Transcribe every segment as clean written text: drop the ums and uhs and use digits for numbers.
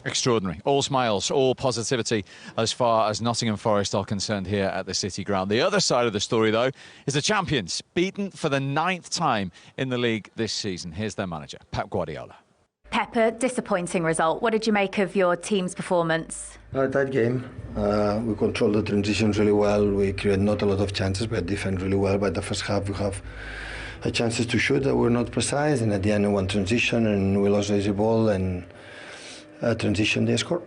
Extraordinary. All smiles, all positivity as far as Nottingham Forest are concerned here at the City Ground. The other side of the story, though, is the champions, beaten for the 9th time in the league this season. Here's their manager, Pep Guardiola. Pep, a disappointing result. What did you make of your team's performance? A tight game. We controlled the transitions really well. We created not a lot of chances, but defend really well. By the first half, we have chances to shoot that were not precise, and at the end, one transition, and we lost the easy ball, and transition, they scored.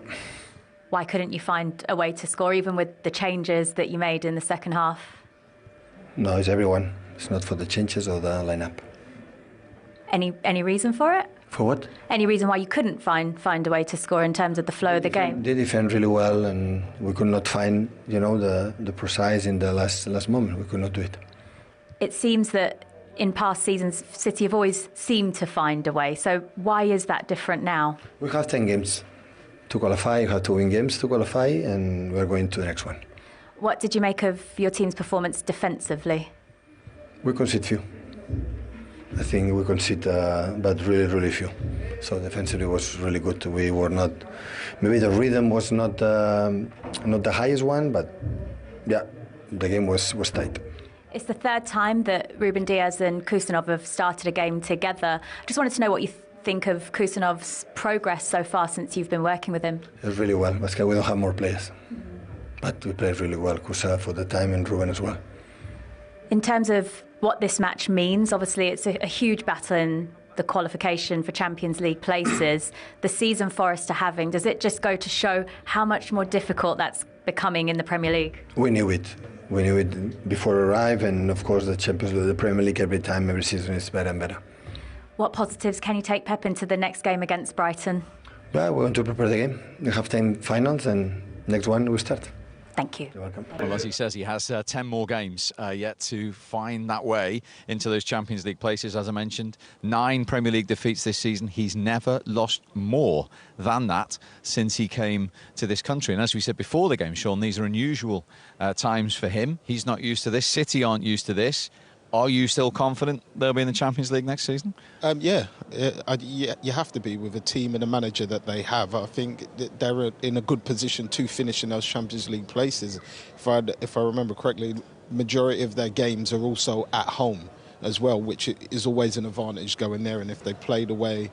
Why couldn't you find a way to score, even with the changes that you made in the second half? No, it's everyone. It's not for the changes or the lineup. Any reason for it? For what? Any reason why you couldn't find a way to score in terms of the flow of the game? They defend really well, and we could not find, the precise in the last moment. We could not do it. It seems that in past seasons, City have always seemed to find a way. So why is that different now? We have 10 games to qualify. We have to win games to qualify, and we're going to the next one. What did you make of your team's performance defensively? We concede few. I think we concede, but really, really few. So defensively was really good. We were not, maybe the rhythm was not the highest one, but yeah, the game was tight. It's the third time that Ruben Dias and Kusanov have started a game together. I just wanted to know what you think of Kusanov's progress so far since you've been working with him. It's really well. But we don't have more players. But we played really well, Kusa for the time, and Ruben as well. In terms of what this match means, obviously it's a huge battle in the qualification for Champions League places. The season Forest are having, does it just go to show how much more difficult that's becoming in the Premier League? We knew it. We knew it before it arrived, and of course the Champions League, the Premier League, every season is better and better. What positives can you take Pep into the next game against Brighton? Well, we want to prepare the game. We have 10 finals, and next one we start. Thank you. You're welcome. Well, as he says, he has 10 more games yet to find that way into those Champions League places. As I mentioned, 9 Premier League defeats this season. He's never lost more than that since he came to this country. And as we said before the game, Sean, these are unusual times for him. He's not used to this. City aren't used to this. Are you still confident they'll be in the Champions League next season? Yeah, you have to be with a team and a manager that they have. I think that they're in a good position to finish in those Champions League places. If I remember correctly, majority of their games are also at home as well, which is always an advantage going there. And if they play the way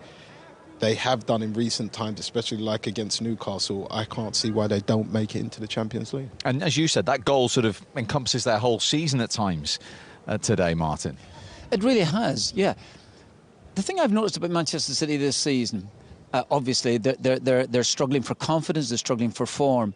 they have done in recent times, especially like against Newcastle, I can't see why they don't make it into the Champions League. And as you said, that goal sort of encompasses their whole season at times. Today, Martin. It really has, yeah. The thing I've noticed about Manchester City this season, obviously they're struggling for confidence, they're struggling for form.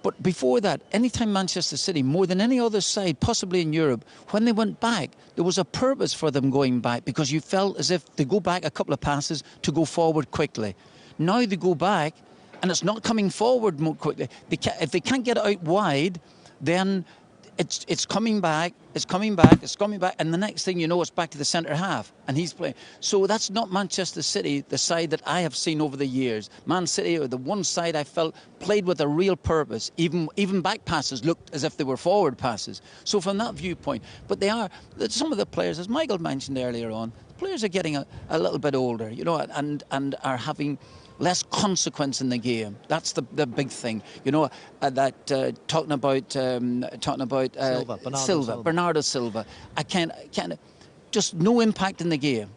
But before that, anytime Manchester City, more than any other side, possibly in Europe, when they went back, there was a purpose for them going back, because you felt as if they go back a couple of passes to go forward quickly. Now they go back, and it's not coming forward more quickly. If they can't get it out wide, then it's coming back, and the next thing you know, it's back to the centre half, and he's playing. So that's not Manchester City, the side that I have seen over the years. Man City are the one side I felt played with a real purpose. Even back passes looked as if they were forward passes. So from that viewpoint, but some of the players, as Michael mentioned earlier on, the players are getting a little bit older, and are having less consequence in the game. That's the big thing, talking about Bernardo Silva. I can't just no impact in the game.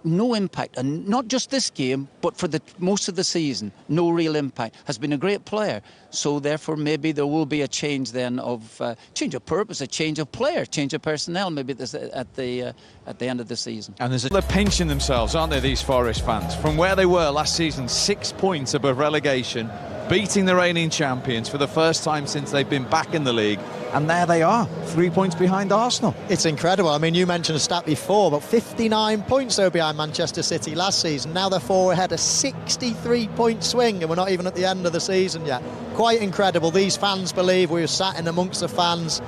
No impact, and not just this game, but for most of the season, no real impact. Has been a great player, so therefore maybe there will be a change then of change of purpose, a change of player, change of personnel, maybe at the end of the season. And they're pinching themselves, aren't they, these Forest fans, from where they were last season, 6 points above relegation, beating the reigning champions for the first time since they've been back in the league. And there they are, 3 points behind Arsenal. It's incredible. I mean, you mentioned a stat before, but 59 points though behind Manchester City last season. Now they're 4 ahead, a 63-point swing, and we're not even at the end of the season yet. Quite incredible. These fans believe. We were sat in amongst the fans.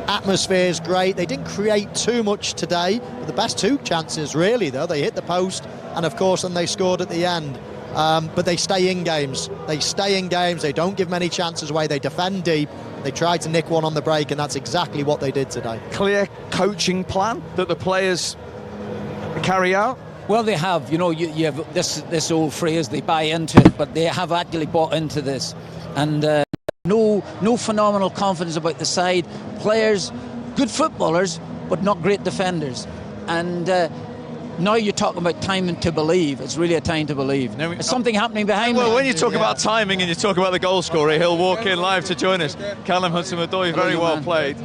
Atmosphere is great. They didn't create too much today, but the best 2 chances really, though. They hit the post, and of course then they scored at the end. But they stay in games. They don't give many chances away. They defend deep. They tried to nick one on the break, and that's exactly what they did today. Clear coaching plan that the players carry out? Well, they have. You know, you have this old phrase, they buy into it, but they have actually bought into this. And no phenomenal confidence about the side. Players, good footballers, but not great defenders. And now you're talking about time to believe. It's really a time to believe. There's something happening behind me. Well, when you talk about timing and you talk about the goal scorer, he'll walk in live to join us. Callum Hudson-Odoi, very well played.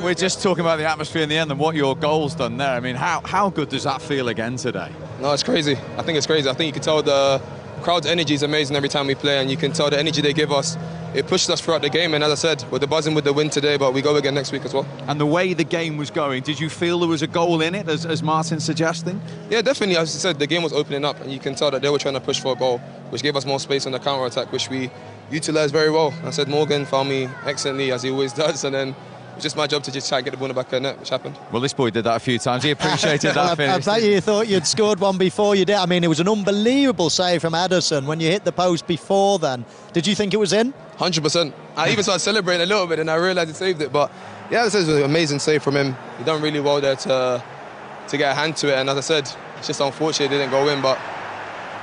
We're just talking about the atmosphere in the end and what your goal's done there. I mean, how good does that feel again today? No, it's crazy. I think it's crazy. I think you can tell the crowd's energy is amazing every time we play, and you can tell the energy they give us. It pushes us throughout the game, and as I said, we're buzzing with the win today, but we go again next week as well. And the way the game was going, did you feel there was a goal in it, as Martin's suggesting? Yeah, definitely. As I said, the game was opening up, and you can tell that they were trying to push for a goal, which gave us more space on the counter-attack, which we utilised very well. I said Morgan found me excellently, as he always does, and then it was just my job to just try and get the ball in the back of the net, which happened. Well, this boy did that a few times. He appreciated that finish. I bet you thought you'd scored one before you did. I mean, it was an unbelievable save from Ederson when you hit the post before then. Did you think it was in? 100%. I even started celebrating a little bit, and I realised he saved it. But yeah, this is an amazing save from him. He done really well there to get a hand to it. And as I said, it's just unfortunate it didn't go in. But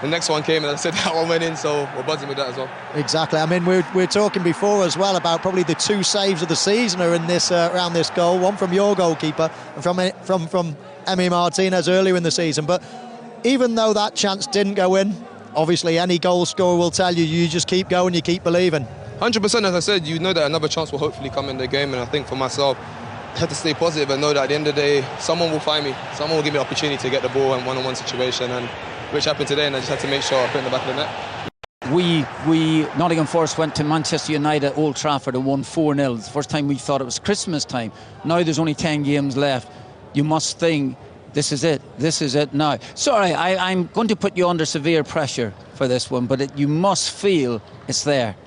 the next one came, and as I said, that one went in. So we're buzzing with that as well. Exactly. I mean, we're talking before as well about probably the 2 saves of the season are in this around this goal. One from your goalkeeper and from Emi Martinez earlier in the season. But even though that chance didn't go in, obviously any goal scorer will tell you, you just keep going, you keep believing. 100%, as I said, you know that another chance will hopefully come in the game, and I think for myself, I have to stay positive and know that at the end of the day, someone will find me, someone will give me the opportunity to get the ball in one-on-one situation, and which happened today, and I just had to make sure I put it in the back of the net. We Nottingham Forest went to Manchester United at Old Trafford and won 4-0. It's the first time we thought it was Christmas time. Now there's only 10 games left. You must think, this is it now. Sorry, I'm going to put you under severe pressure for this one, but you must feel it's there.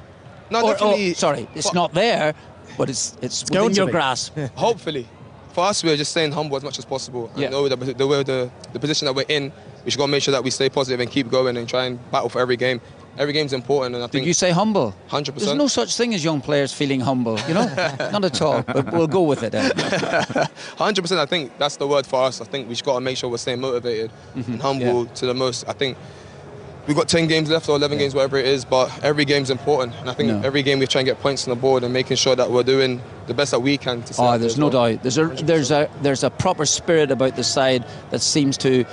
No, definitely. Sorry, it's not there, but it's within your grasp. Hopefully. For us, we're just staying humble as much as possible. Yeah. I know that the position that we're in, we should go and make sure that we stay positive and keep going and try and battle for every game. Every game's important, and I think... Did you say humble? 100%. There's no such thing as young players feeling humble, you know? Not at all, but we'll go with it. 100%, I think that's the word for us. I think we've got to make sure we're staying motivated and humble to the most. I think we've got 10 games left or 11 games, whatever it is, but every game's important. And I think every game we try and get points on the board and making sure that we're doing the best that we can to stay. There's no doubt. There's a proper spirit about the side that seems to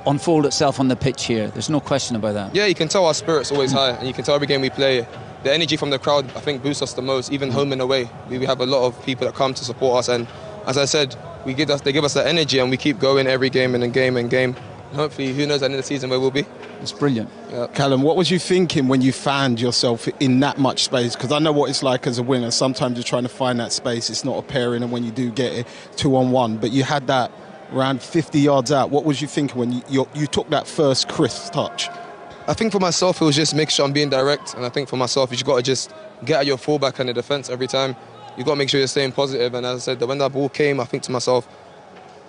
unfold itself on the pitch here. There's no question about that. Yeah, you can tell our spirit's always high, and you can tell every game we play, the energy from the crowd, I think, boosts us the most, even home and away. We have a lot of people that come to support us, and as I said, they give us that energy, and we keep going every game and game and game. And hopefully, who knows, at the end of the season where we'll be. It's brilliant. Yeah. Callum, what was you thinking when you found yourself in that much space? Because I know what it's like as a winger. Sometimes you're trying to find that space. It's not appearing, and when you do get it 2-on-1, but you had that around 50 yards out. What was you thinking when you took that first crisp touch? I think for myself, it was just making sure I'm being direct. And I think for myself, you've got to just get at your fullback and the defence every time. You've got to make sure you're staying positive. And as I said, when that ball came, I think to myself,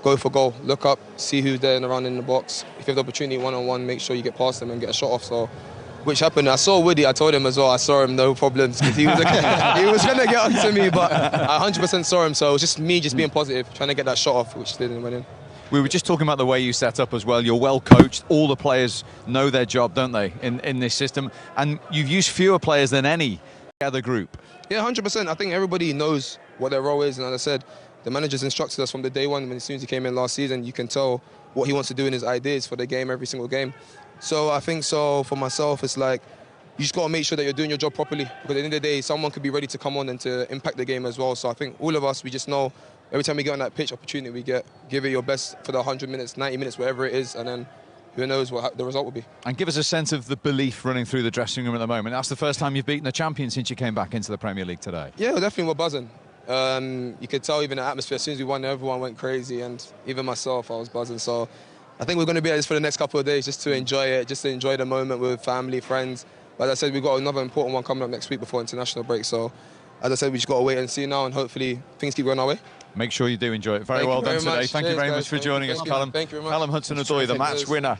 go for goal. Look up, see who's there and around in the box. If you have the opportunity one-on-one, make sure you get past them and get a shot off. So, which happened. I saw Woody, I told him as well, I saw him, no problems, because he was going to get onto me, but I 100% saw him. So it was just me being positive, trying to get that shot off, which didn't win in. We were just talking about the way you set up as well. You're well coached. All the players know their job, don't they, in this system? And you've used fewer players than any other group. Yeah, 100%. I think everybody knows what their role is. And as I said, the manager's instructed us from the day one. As soon as he came in last season, you can tell what he wants to do in his ideas for the game, every single game. So I think for myself, it's like, you just got to make sure that you're doing your job properly. Because at the end of the day, someone could be ready to come on and to impact the game as well. So I think all of us, we just know every time we get on that pitch opportunity we get, give it your best for the 100 minutes, 90 minutes, whatever it is, and then who knows what the result will be. And give us a sense of the belief running through the dressing room at the moment. That's the first time you've beaten a champion since you came back into the Premier League today. Yeah, definitely we're buzzing. You could tell even the atmosphere, as soon as we won, everyone went crazy, and even myself, I was buzzing. So I think we're going to be at this for the next couple of days just to enjoy it, just to enjoy the moment with family, friends. But as I said, we've got another important one coming up next week before international break. So as I said, we just got to wait and see now, and hopefully things keep going our way. Make sure you do enjoy it. Very well done today. Thank you very much for joining us, Callum. Thank you very much. Callum Hudson-Odoi, the match winner.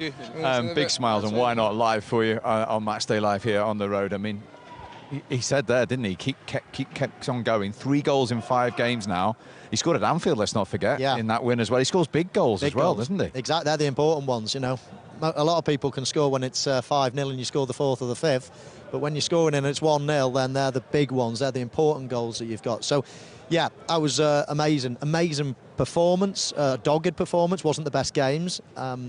Big smiles, and why not live for you on Matchday Live here on the road. I mean, he said there, didn't he? Keeps on going. 3 goals in 5 games now. He scored at Anfield, let's not forget, in that win as well. He scores big goals as well, doesn't he? Exactly, they're the important ones, you know. A lot of people can score when it's 5-0 and you score the 4th or the 5th, but when you're scoring and it's 1-0, then they're the big ones. They're the important goals that you've got. So, yeah, that was amazing performance, dogged performance. Wasn't the best games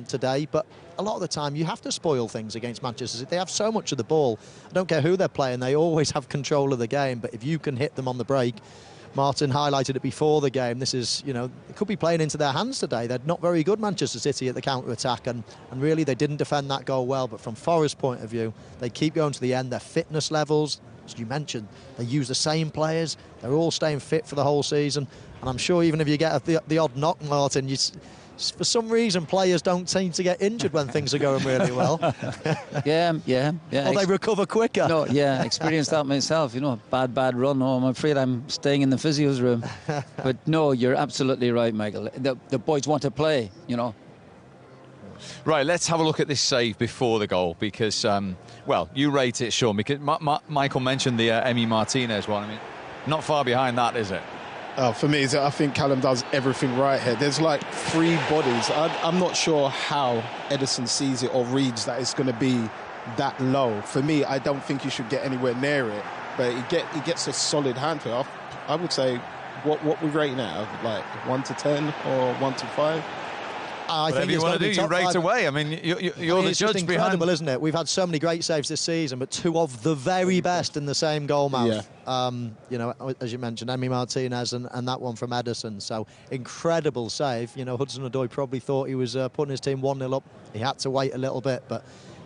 today, but a lot of the time you have to spoil things against Manchester City. They have so much of the ball. I don't care who they're playing, they always have control of the game, but if you can hit them on the break, Martin highlighted it before the game, this is, you know, it could be playing into their hands today. They're not very good, Manchester City, at the counter-attack, and really they didn't defend that goal well, but from Forest's point of view, they keep going to the end. Their fitness levels, as you mentioned, they use the same players, they're all staying fit for the whole season, and I'm sure even if you get the odd knock, Martin, for some reason players don't seem to get injured when things are going really well. Yeah. Or they recover quicker. No, yeah, experienced that myself, you know, bad run. Oh, I'm afraid I'm staying in the physio's room. But no, you're absolutely right, Michael. The boys want to play, you know. Right, let's have a look at this save before the goal because, well, you rate it, Sean, because Michael mentioned the Emi Martinez one. I mean, not far behind that, is it? For me, I think Callum does everything right here. There's like 3 bodies. I'm not sure how Ederson sees it or reads that it's going to be that low. For me, I don't think you should get anywhere near it. But he gets a solid hand to it. I would say, what we rate now, like 1 to 10 or 1 to 5. I think you want to do, you rate away. I mean, you're the it's judge just incredible, behind. Isn't it? We've had so many great saves this season, but 2 of the very best in the same goal mouth. Yeah. You know, as you mentioned, Emi Martinez and that one from Ederson. So incredible save. You know, Hudson-Odoi probably thought he was putting his team 1-0 up. He had to wait a little bit, but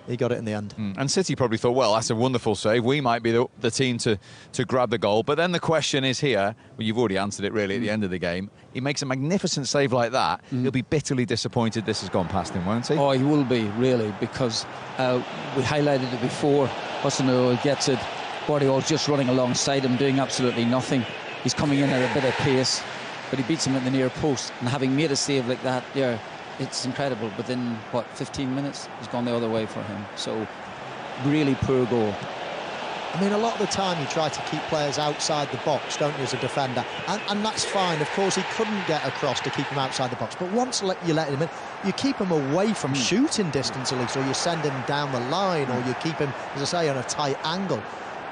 he got it in the end. And City probably thought, well, that's a wonderful save. We might be the team to grab the goal. But then the question is here, well, you've already answered it really at the end of the game. He makes a magnificent save like that. He'll be bitterly disappointed this has gone past him, won't he? Oh, he will be, really, because we highlighted it before. Hudson-Odoi gets it. Guardiola just running alongside him, doing absolutely nothing. He's coming in at a bit of pace, but he beats him at the near post. And having made a save like that, yeah, it's incredible. Within, 15 minutes, he's gone the other way for him. So, really poor goal. I mean, a lot of the time you try to keep players outside the box, don't you, as a defender? And that's fine. Of course, he couldn't get across to keep him outside the box. But once you let him in, you keep him away from shooting distance at least, or you send him down the line, or you keep him, as I say, on a tight angle.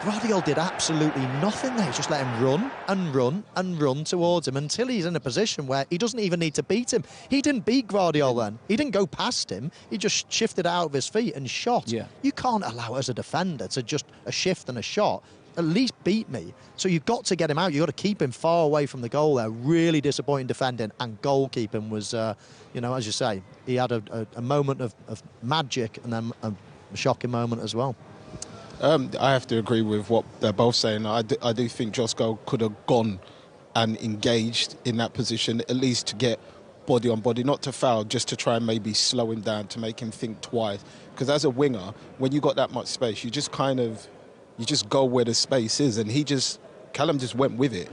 Guardiola did absolutely nothing there. He just let him run and run and run towards him until he's in a position where he doesn't even need to beat him. He didn't beat Guardiola then. He didn't go past him. He just shifted out of his feet and shot. Yeah. You can't allow as a defender to just a shift and a shot. At least beat me. So you've got to get him out. You've got to keep him far away from the goal there. Really disappointing defending, and goalkeeping was, you know, as you say, he had a moment of magic and then a shocking moment as well. I have to agree with what they're both saying. I do think Josko could have gone and engaged in that position, at least to get body on body, not to foul, just to try and maybe slow him down, to make him think twice. Because as a winger, when you got that much space, you just go where the space is, and Callum just went with it.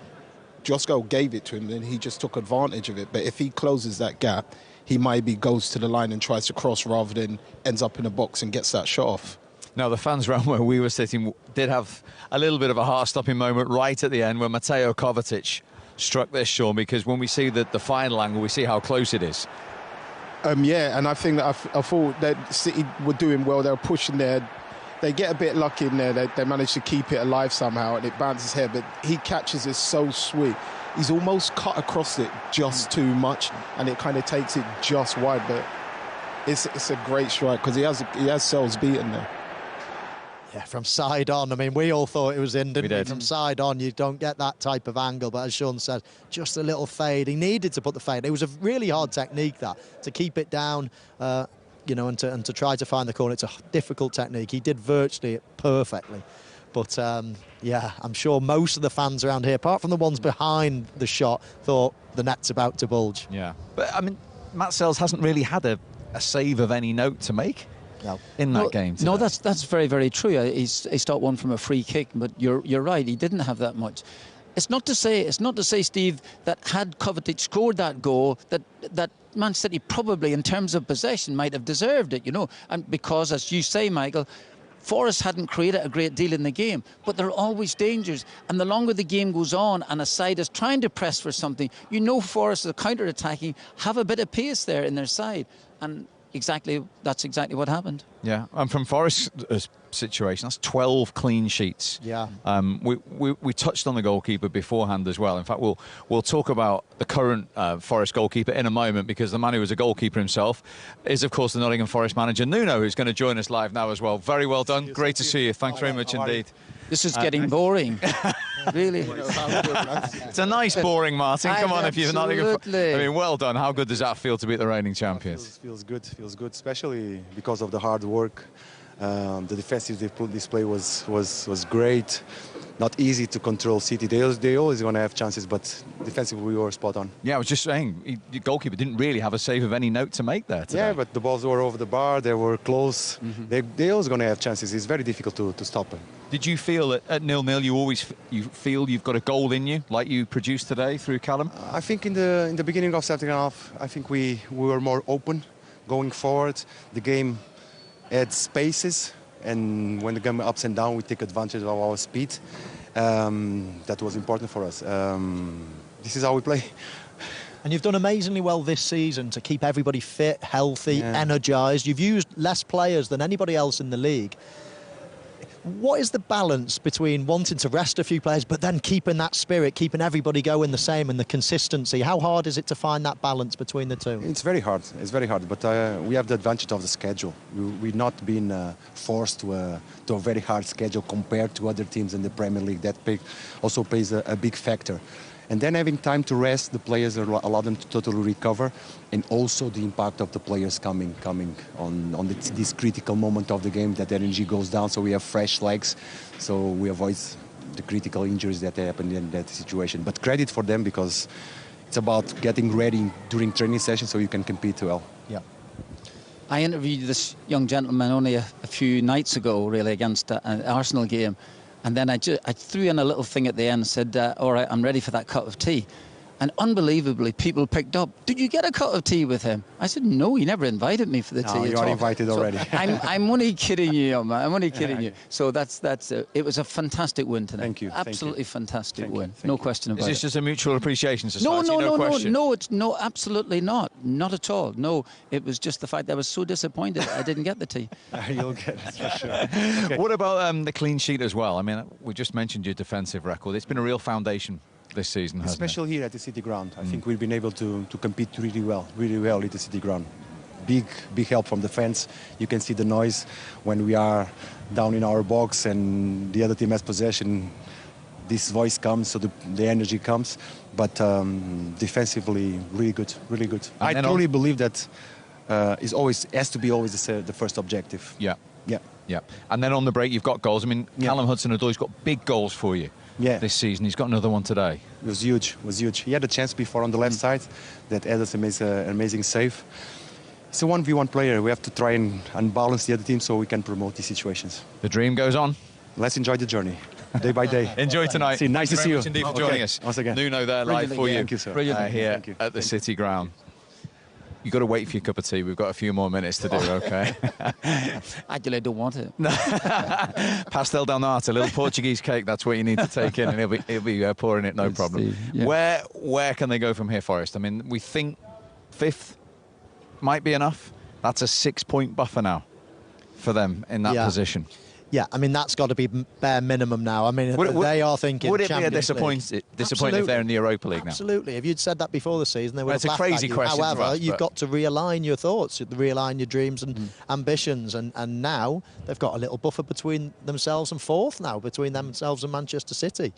Josko gave it to him, and he just took advantage of it. But if he closes that gap, he maybe goes to the line and tries to cross rather than ends up in a box and gets that shot off. Now, the fans round where we were sitting did have a little bit of a heart-stopping moment right at the end when Mateo Kovacic struck this, Sean, because when we see the final angle, we see how close it is. Yeah, and I think that I thought that City were doing well. They were pushing there. They get a bit lucky in there. They managed to keep it alive somehow, and it bounces here. But he catches it so sweet. He's almost cut across it just too much, and it kind of takes it just wide. But it's a great strike because he has Sells beaten there. Yeah, from side on. I mean, we all thought it was in, didn't we? From side on, you don't get that type of angle. But as Sean said, just a little fade. He needed to put the fade. It was a really hard technique, that, to keep it down, you know, and to try to find the corner. It's a difficult technique. He did virtually it perfectly. But, yeah, I'm sure most of the fans around here, apart from the ones behind the shot, thought the net's about to bulge. Yeah. But, I mean, Matt Sells hasn't really had a save of any note to make. No. In that game today. No, that's very, very true. He stopped one from a free kick, but you're right. He didn't have that much. It's not to say, Steve, that had Kovacic scored that goal, that Man City probably, in terms of possession, might have deserved it, you know. And because, as you say, Michael, Forest hadn't created a great deal in the game, but there are always dangers. And the longer the game goes on and a side is trying to press for something, you know Forest are counter-attacking, have a bit of pace there in their side. And that's exactly what happened. Yeah, and from Forest's situation, that's 12 clean sheets. Yeah. We touched on the goalkeeper beforehand as well. In fact, we'll talk about the current Forest goalkeeper in a moment, because the man who was a goalkeeper himself is, of course, the Nottingham Forest manager, Nuno, who's going to join us live now as well. Very well done. Great to see you. Thanks very much indeed. This is getting boring. Really. It's a nice boring, Martin. Come on, if you're not... I mean, well done. How good does that feel to beat the reigning champions? Feels good, especially because of the hard work. The defensive display was great. Not easy to control City. They always going to have chances, but defensively we were spot on. Yeah, I was just saying, the goalkeeper didn't really have a save of any note to make there today. Yeah, but the balls were over the bar. They were close. They always going to have chances. It's very difficult to stop them. Did you feel at 0-0 you feel you've got a goal in you, like you produced today through Callum? I think in the beginning of second half, I think we were more open going forward. The game had spaces, and when the game ups and down, we take advantage of our speed. That was important for us. This is how we play. And you've done amazingly well this season to keep everybody fit, healthy, energised. You've used less players than anybody else in the league. What is the balance between wanting to rest a few players but then keeping that spirit, keeping everybody going the same, and the consistency? How hard is it to find that balance between the two? It's very hard. But we have the advantage of the schedule. We've not been forced to a very hard schedule compared to other teams in the Premier League. That also plays a big factor. And then having time to rest, the players allow them to totally recover, and also the impact of the players coming on this critical moment of the game, that energy goes down, so we have fresh legs, so we avoid the critical injuries that happen in that situation. But credit for them, because it's about getting ready during training sessions so you can compete well. Yeah. I interviewed this young gentleman only a few nights ago, really, against an Arsenal game. And then I threw in a little thing at the end and said, all right, I'm ready for that cup of tea. And unbelievably, people picked up, did you get a cup of tea with him? I said, no, he never invited me for the tea. You are invited already. I'm only kidding you, man. I'm only kidding you. So it was a fantastic win today. Thank you. Absolutely fantastic win. No question about it. Is this just a mutual appreciation society? No, absolutely not. Not at all. No, it was just the fact that I was so disappointed I didn't get the tea. You'll get it, for sure. Okay. What about the clean sheet as well? I mean, we just mentioned your defensive record. It's been a real foundation this season, hasn't Especially here at the City Ground. I think we've been able to compete really well at the City Ground. Big help from the fans. You can see the noise when we are down in our box and the other team has possession. This voice comes, so the energy comes. But defensively, really good. I truly believe that has to be always the first objective. Yeah. And then on the break, you've got goals. I mean, Callum Hudson-Odoi's got big goals for you. This season. He's got another one today. It was huge. He had a chance before on the left side that Ederson makes an amazing save. He's a 1v1 player. We have to try and unbalance the other team so we can promote these situations. The dream goes on. Let's enjoy the journey, day by day. Enjoy tonight. Nice to see you. Thank you very much indeed for joining us. Once again. Nuno there live for you. Thank you, sir. Here at the City Ground. You've got to wait for your cup of tea. We've got a few more minutes to do, okay? Actually, I don't want it. Pastel del Nata, a little Portuguese cake, that's what you need to take in, and he'll be pouring it, no problem. Where can they go from here, Forest? I mean, we think 5th might be enough. That's a 6-point buffer now for them in that position. Yeah, I mean, that's got to be bare minimum now. I mean, they are thinking would it be a disappointment if they're in the Europa League now? Absolutely. If you'd said that before the season, they would have laughed at you. It's a crazy question. However, you've got to realign your thoughts, realign your dreams and ambitions. And now they've got a little buffer between themselves and 4th now, between themselves and Manchester City.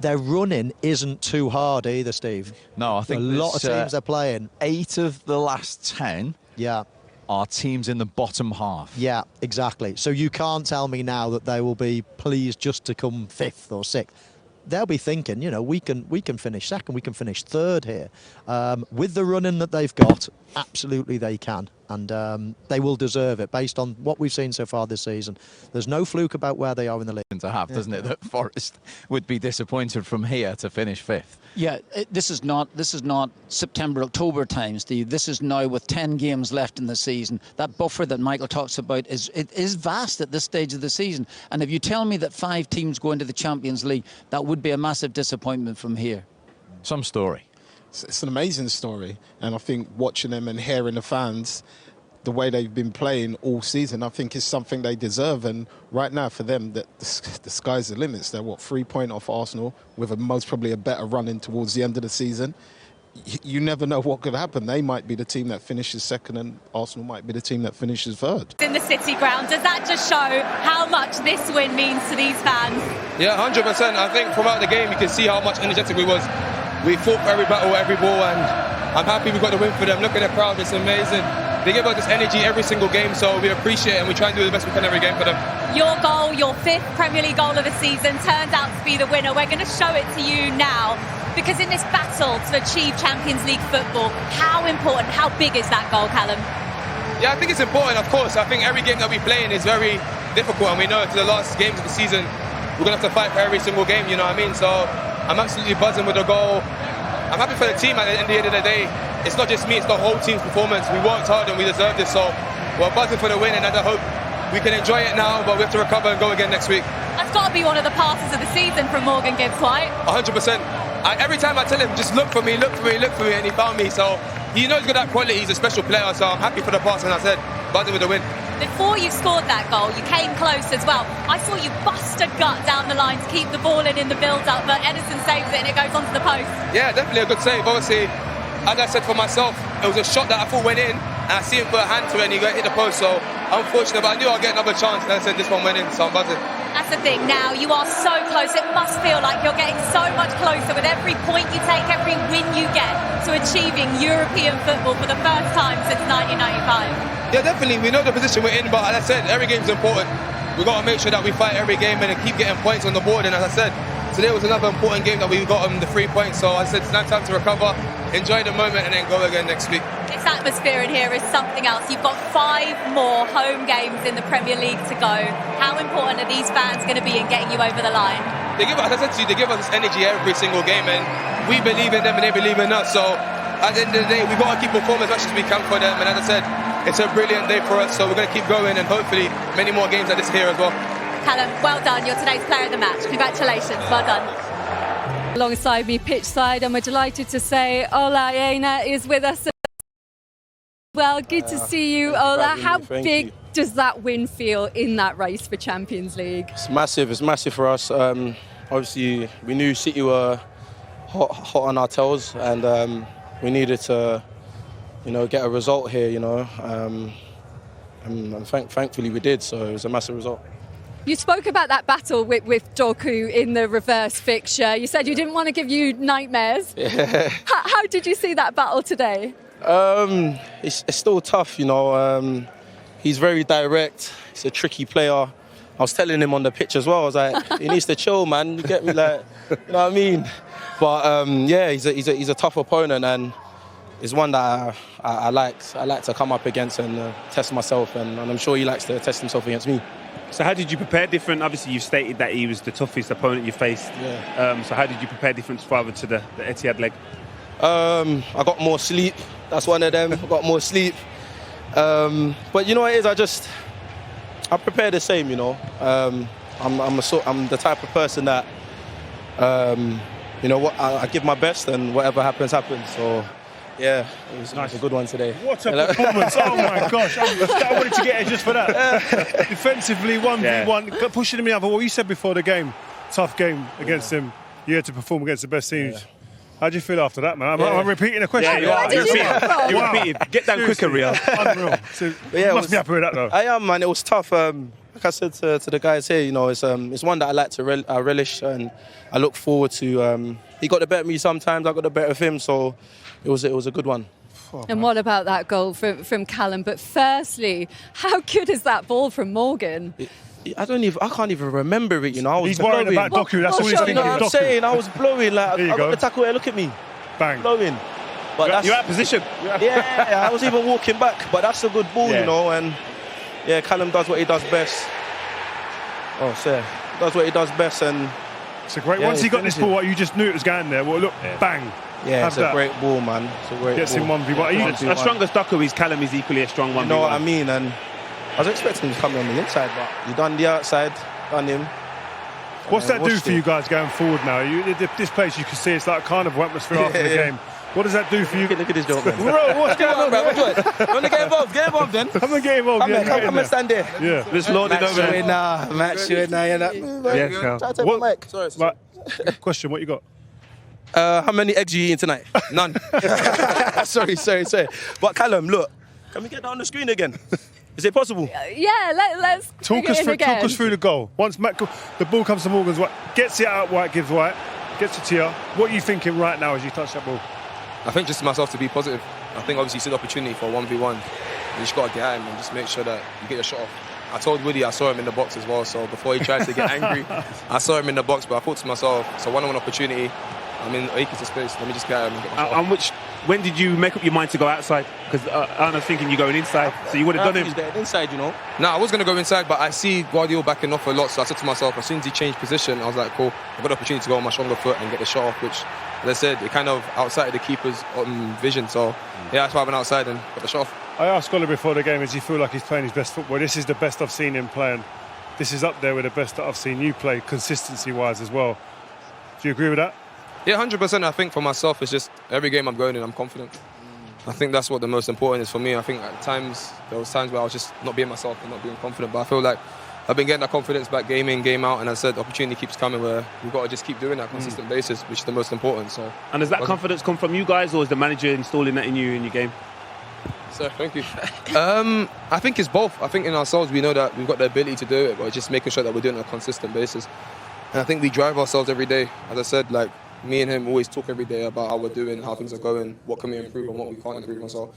Their running isn't too hard either, Steve. No, I think a lot of teams they're playing. 8 of the last 10. Yeah. Are teams in the bottom half. Yeah, exactly. So you can't tell me now that they will be pleased just to come 5th or 6th. They'll be thinking, we can finish 2nd, we can finish 3rd here. With the running that they've got, absolutely they can. and they will deserve it based on what we've seen so far this season. There's no fluke about where they are in the league. To have, doesn't it, that Forest would be disappointed from here to finish 5th. Yeah, this is not September, October time, Steve. This is now with 10 games left in the season. That buffer that Michael talks about is vast at this stage of the season. And if you tell me that 5 teams go into the Champions League, that would be a massive disappointment from here. Some story. It's an amazing story, and I think watching them and hearing the fans, the way they've been playing all season, I think is something they deserve. And right now for them, the sky's the limits. They're 3 points off Arsenal with most probably a better run in towards the end of the season. You never know what could happen. They might be the team that finishes second, and Arsenal might be the team that finishes third. In the City ground, does that just show how much this win means to these fans? Yeah, 100%. I think throughout the game you can see how much energetic we was. We fought for every battle, every ball, and I'm happy we got the win for them. Look at the crowd, it's amazing. They give us this energy every single game, so we appreciate it and we try and do the best we can every game for them. Your goal, your 5th Premier League goal of the season, turned out to be the winner. We're going to show it to you now, because in this battle to achieve Champions League football, how important, how big is that goal, Callum? Yeah, I think it's important, of course. I think every game that we play in is very difficult, and we know to the last games of the season, we're going to have to fight for every single game, you know what I mean? So I'm absolutely buzzing with the goal. I'm happy for the team at the end of the day. It's not just me, it's the whole team's performance. We worked hard and we deserved it, so we're buzzing for the win, and I hope we can enjoy it now, but we have to recover and go again next week. That's got to be one of the passes of the season from Morgan Gibbs White. 100%. Every time I tell him, just look for me, look for me, look for me, and he found me. So he knows he's got that quality, he's a special player, so I'm happy for the pass, and I said, buzzing with the win. Before you scored that goal, you came close as well. I saw you bust a gut down the line to keep the ball in the build-up, but Ederson saves it and it goes onto the post. Yeah, definitely a good save. Obviously, as I said for myself, it was a shot that I thought went in, and I see him put a hand to it and he got hit the post, so unfortunate, but I knew I'd get another chance, and I said this one went in, so I'm buzzing. That's the thing, now you are so close. It must feel like you're getting so much closer with every point you take, every win you get, to achieving European football for the first time since 1995. Yeah, definitely. We know the position we're in, but as I said, every game's important. We've got to make sure that we fight every game and keep getting points on the board. And as I said, today was another important game that we got the 3 points. So I said it's now time to recover, enjoy the moment, and then go again next week. This atmosphere in here is something else. You've got 5 more home games in the Premier League to go. How important are these fans going to be in getting you over the line? They give us, as I said to you, they give us this energy every single game, and we believe in them and they believe in us. So at the end of the day, we've got to keep performing as much as we can for them. And as I said, it's a brilliant day for us, so we're going to keep going, and hopefully many more games like this here as well. Callum, well done. You're today's player of the match. Congratulations. Well done. Alongside me pitch side, and we're delighted to say Ola Aina is with us. Well, good to see you, Ola. How big does that win feel in that race for Champions League? It's massive for us. Obviously, we knew City were hot on our tails, and we needed to get a result here, and thankfully we did, so it was a massive result. You spoke about that battle with Doku in the reverse fixture. You said you didn't want to give you nightmares. Yeah. How did you see that battle today? It's still tough, He's very direct. He's a tricky player. I was telling him on the pitch as well. I was like, he needs to chill, man. You get me, like, you know what I mean? But yeah, he's a tough opponent, and it's one that I like to come up against and test myself, and I'm sure he likes to test himself against me. So how did you prepare different? Obviously, you've stated that he was the toughest opponent you faced. Yeah. So how did you prepare different rather to the Etihad leg? I got more sleep. That's one of them. I got more sleep. But you know what it is? I prepare the same. I'm the type of person that I give my best, and whatever happens. So. Yeah, it was nice. A good one today. What a performance! Oh my gosh, I wanted to get it just for that. Defensively, 1v1, pushing him in. But what you said before the game, tough game against him. You had to perform against the best teams. Yeah. How do you feel after that, man? I'm repeating the question. Yeah, you are. Repeated. Get down quicker, Rio. Unreal. So you must be happy with that, though. I am, man. It was tough. Like I said to the guys here, it's one that I like to relish, and I look forward to. He got the better of me sometimes. I got the better of him, so. It was a good one. And what about that goal from Callum? But firstly, how good is that ball from Morgan? I can't even remember it. I was He's worried about Doku. That's all he's thinking. I'm saying I was blowing. Like I got the tackle here. Look at me. Bang. Blowing. But you're out of position. Yeah, I was even walking back, but that's a good ball, you know. And yeah, Callum does what he does best. Oh, sir, does what he does best, and it's a great. Once he got this ball, you just knew it was going there. Well, look, bang. Yeah, it's a great ball, man. It's a great Gets ball. him 1v1. As strong as Doku is, Callum is equally a strong 1v1. You know what I mean? And I was expecting him to come on the inside, but you done the outside, done him. What's that do for you guys going forward now? This place, you can see it's like a carnival atmosphere after the game. What does that do for you? Look at this job, man. Bro, what's going on, bro? You want to get involved? Get involved then. Come and get involved. Come and stand there. Yeah. Let's load it over there. Match you now. Yeah, try to take my mic. Sorry. Right. Question, what you got? How many eggs are you eating tonight? None. sorry. But Callum, look, can we get that on the screen again? Is it possible? Yeah, let's talk us through the goal. Once the ball comes to Morgan's White, gets it out White, gives White, gets it to you. What are you thinking right now as you touch that ball? I think just myself to be positive. I think obviously you see the opportunity for 1v1. You just got to get at him and just make sure that you get your shot off. I told Woody I saw him in the box as well, so before he tried to get angry, I saw him in the box, but I thought to myself, it's a one-on-one opportunity. I'm in acres of space, let me just get at him and get my shot off. When did you make up your mind to go outside? Because I was thinking you're going inside, so you would have done it. He's going inside, you know. No, I was going to go inside, but I see Guardiola backing off a lot, so I said to myself, as soon as he changed position, I was like, cool, I've got the opportunity to go on my stronger foot and get the shot off, which, as I said, it kind of outside the keeper's vision, so yeah, that's why I went outside and got the shot off. I asked Ollie before the game, does he feel like he's playing his best football? This is the best I've seen him playing. This is up there with the best that I've seen you play, consistency-wise as well. Do you agree with that? Yeah, 100%. I think for myself, it's just every game I'm going in, I'm confident. I think that's what the most important is for me. I think at times, there was times where I was just not being myself and not being confident, but I feel like I've been getting that confidence back game in, game out, and as I said, the opportunity keeps coming where we've got to just keep doing that consistent basis, which is the most important. So. And does that confidence come from you guys, or is the manager installing that in you in your game? Sir, thank you. I think it's both. I think in ourselves we know that we've got the ability to do it, but it's just making sure that we're doing it on a consistent basis. And I think we drive ourselves every day. As I said, like me and him always talk every day about how we're doing, how things are going, what can we improve and what we can't improve on. So,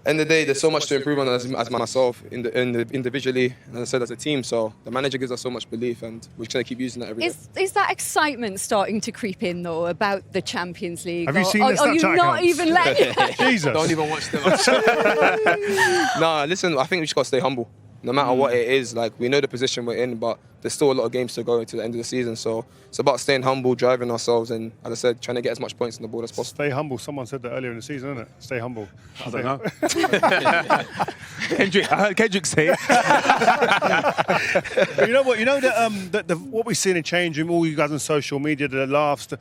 end of the day, there's so much to improve on as myself individually, and as I said, as a team. So the manager gives us so much belief, and we're just going to keep using that every day. Is that excitement starting to creep in though about the Champions League? Have you seen the Snapchat Are you not accounts? even letting? Jesus! Don't even watch them. No, listen. I think we just got to stay humble. No matter what it is, like we know the position we're in, but there's still a lot of games to go into the end of the season. So it's about staying humble, driving ourselves, and as I said, trying to get as much points on the board as possible. Stay humble. Someone said that earlier in the season, isn't it? Stay humble. I don't know. I heard Kendrick say it. But you know what? You know that what we've seen in change room, all you guys on social media, the laughs, the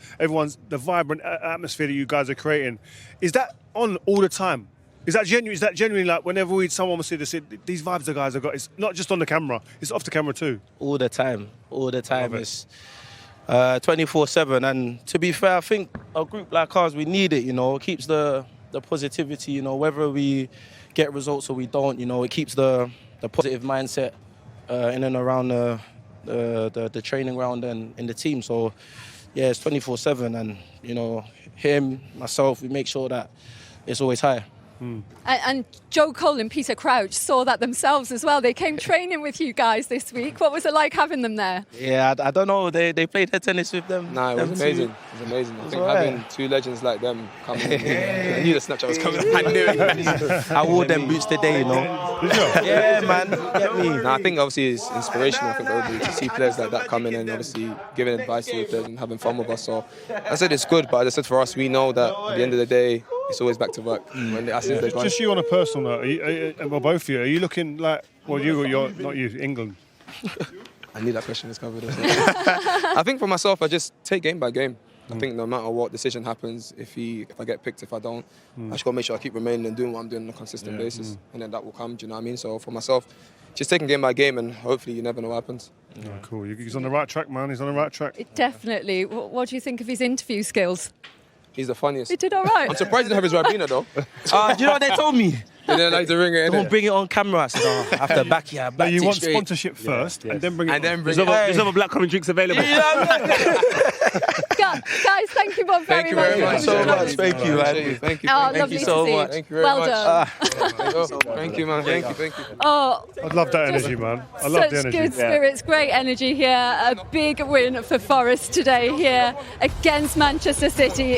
vibrant atmosphere that you guys are creating, is that on all the time? Is that genuine? Is that genuinely like whenever someone will see this, these vibes the guys have got? It's not just on the camera; it's off the camera too. All the time. It's 24/7. And to be fair, I think a group like ours, we need it. You know, it keeps the positivity. You know, whether we get results or we don't, you know, it keeps the positive mindset in and around the training ground and in the team. So yeah, it's 24/7, and you know, him, myself, we make sure that it's always high. And Joe Cole and Peter Crouch saw that themselves as well. They came training with you guys this week. What was it like having them there? Yeah, I don't know. They played head tennis with them. Nah, it was amazing. It was amazing. I think having two legends like them coming in, I knew the Snapchat was coming. I knew it. I wore them boots today, you know. Yeah, man. Get me. Nah, I think obviously it's inspirational. I think everybody to see players like that come in and obviously giving advice to the players and having fun with us. So I said it's good, but as I said, for us, we know that at the end of the day, it's always back to work. When they ask if they're gone. Just you on a personal note, well, both of you, are you looking like, well, you're not you, England? I knew that question was covered. I think for myself, I just take game by game. I think no matter what decision happens, if I get picked, if I don't, I just got to make sure I keep remaining and doing what I'm doing on a consistent basis. And then that will come, do you know what I mean? So for myself, just taking game by game, and hopefully you never know what happens. Yeah, cool. He's on the right track, man. He's on the right track. Definitely. What do you think of his interview skills? He's the funniest. He did all right. I'm surprised he didn't have his Ribena though. Do you know what they told me? They didn't like to ring it. Don't bring it on camera. I said, I have to back you. No, you want sponsorship first, and then bring it. There's other black common drinks available. Guys, thank you both very much. Thank you very much so much. Thank you, man. Thank you. Oh, Thank lovely you so to see much. you. Thank you very well much. done. Thank you, man. Thank you. Oh, I love that energy, man. I love the such energy. good spirits, great energy here. A big win for Forest today here against Manchester City.